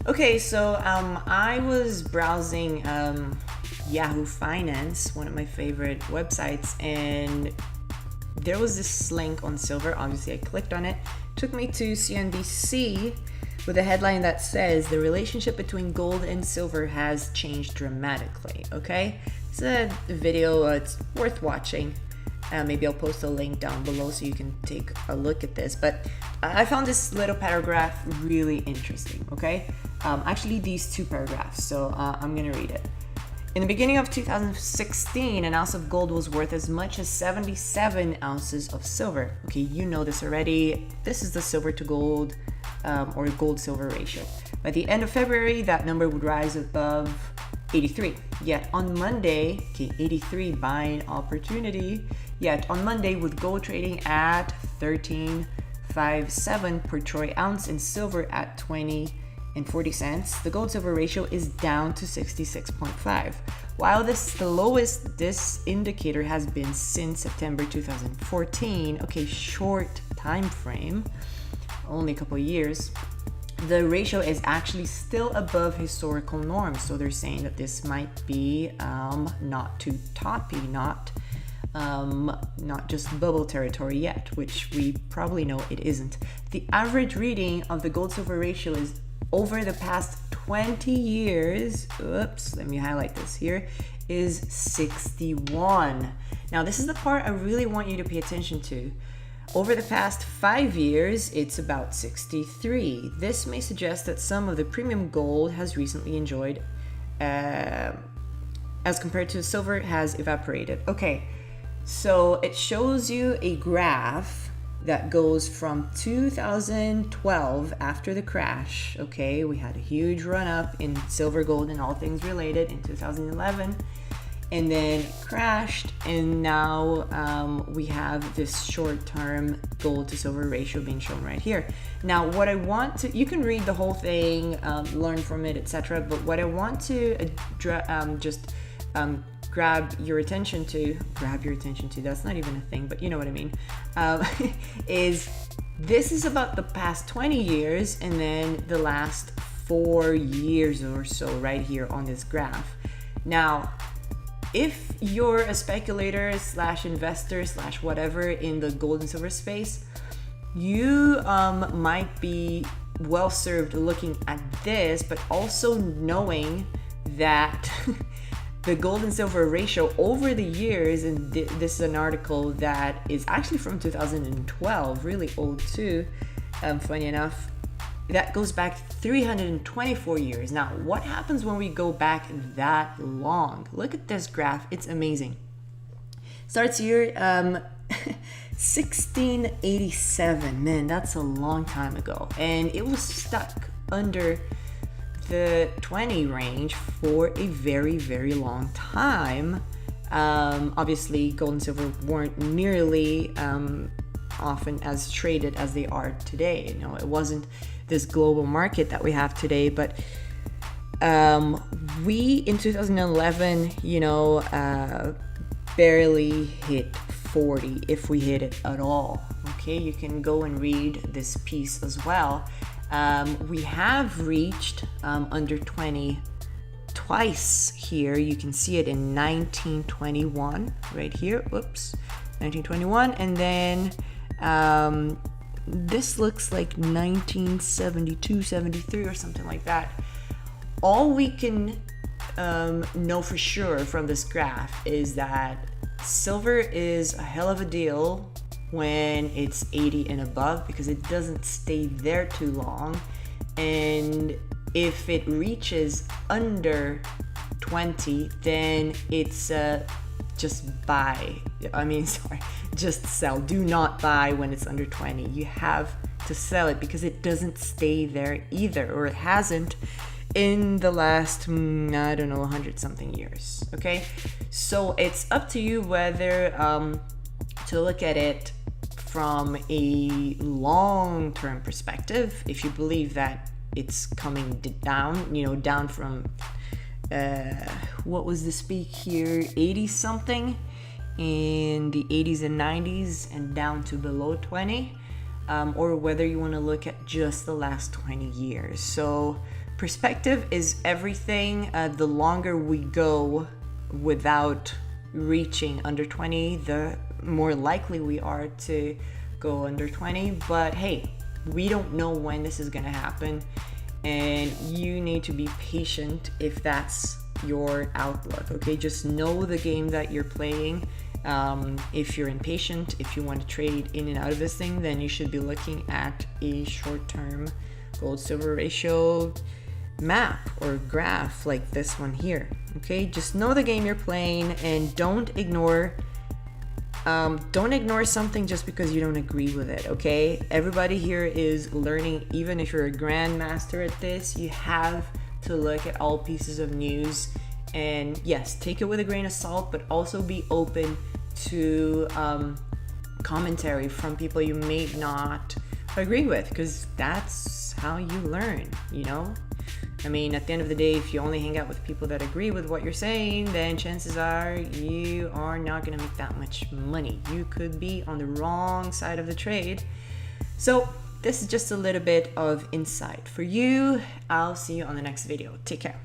Okay, so I was browsing Yahoo Finance, one of my favorite websites, and there was this link on silver. Obviously, I clicked on it. Took me to CNBC with a headline that says the relationship between gold and silver has changed dramatically. Okay, it's a video. It's worth watching. Maybe I'll post a link down below so you can take a look at this. But I found this little paragraph really interesting. Okay, actually these two paragraphs. So I'm gonna read it. In the beginning of 2016, an ounce of gold was worth as much as 77 ounces of silver. Okay, you know this already. This is the silver to gold or gold silver ratio. By the end of February, that number would rise above 83. Yet on Monday, okay, 83 buying opportunity. Yet on Monday, with gold trading at 13.57 per troy ounce and silver at 20 and 40 cents, the gold silver ratio is down to 66.5. While this is the lowest this indicator has been since September 2014, okay, short time frame, only a couple of years, the ratio is actually still above historical norms. So they're saying that this might be not too toppy, not just bubble territory yet, which we probably know it isn't. The average reading of the gold silver ratio is over the past 20 years, oops, let me highlight this here, is 61. Now this is the part I really want you to pay attention to. Over the past 5 years, it's about 63. This may suggest that some of the premium gold has recently enjoyed, as compared to silver, has evaporated. Okay, so it shows you a graph that goes from 2012 after the crash. Okay, we had a huge run up in silver, gold, and all things related in 2011. And then crashed, and now we have this short-term gold to silver ratio being shown right here. Now what I want to, you can read the whole thing, learn from it, etc., but what I want to grab your attention to, that's not even a thing, but you know what I mean, is this is about the past 20 years and then the last 4 years or so right here on this graph. Now if you're a speculator slash investor slash whatever in the gold and silver space, you might be well served looking at this, but also knowing that the gold and silver ratio over the years, and this is an article that is actually from 2012, really old too, funny enough, that goes back 324 years. Now, what happens when we go back that long? Look at this graph. It's amazing. Starts here, 1687. Man, that's a long time ago. And it was stuck under the 20 range for a very, very long time. Obviously, gold and silver weren't nearly often as traded as they are today. You know, it wasn't this global market that we have today, but we in 2011, you know, barely hit 40, if we hit it at all. Okay, you can go and read this piece as well. We have reached under 20 twice here. You can see it in 1921 right here, whoops, 1921, and then this looks like 1972, 73 or something like that. All we can know for sure from this graph is that silver is a hell of a deal when it's 80 and above, because it doesn't stay there too long. And if it reaches under 20, then it's just buy. Just sell. Do not buy when it's under 20. You have to sell it because it doesn't stay there either, or it hasn't in the last, 100 something years. Okay, so it's up to you whether to look at it from a long-term perspective, if you believe that it's coming down, down from what was the peak here, 80 something in the 80s and 90s and down to below 20, or whether you want to look at just the last 20 years. So perspective is everything. The longer we go without reaching under 20, the more likely we are to go under 20. But hey, we don't know when this is gonna happen, and you need to be patient if that's your outlook. Okay, just know the game that you're playing. If you're impatient, if you want to trade in and out of this thing, then you should be looking at a short-term gold silver ratio map or graph like this one here. Okay, just know the game you're playing, and don't ignore something just because you don't agree with it. Okay, everybody here is learning. Even if you're a grandmaster at this, you have to look at all pieces of news, and yes, take it with a grain of salt, but also be open to commentary from people you may not agree with, because that's how you learn, you know? I mean, at the end of the day, if you only hang out with people that agree with what you're saying, then chances are you are not going to make that much money. You could be on the wrong side of the trade. So this is just a little bit of insight for you. I'll see you on the next video. Take care.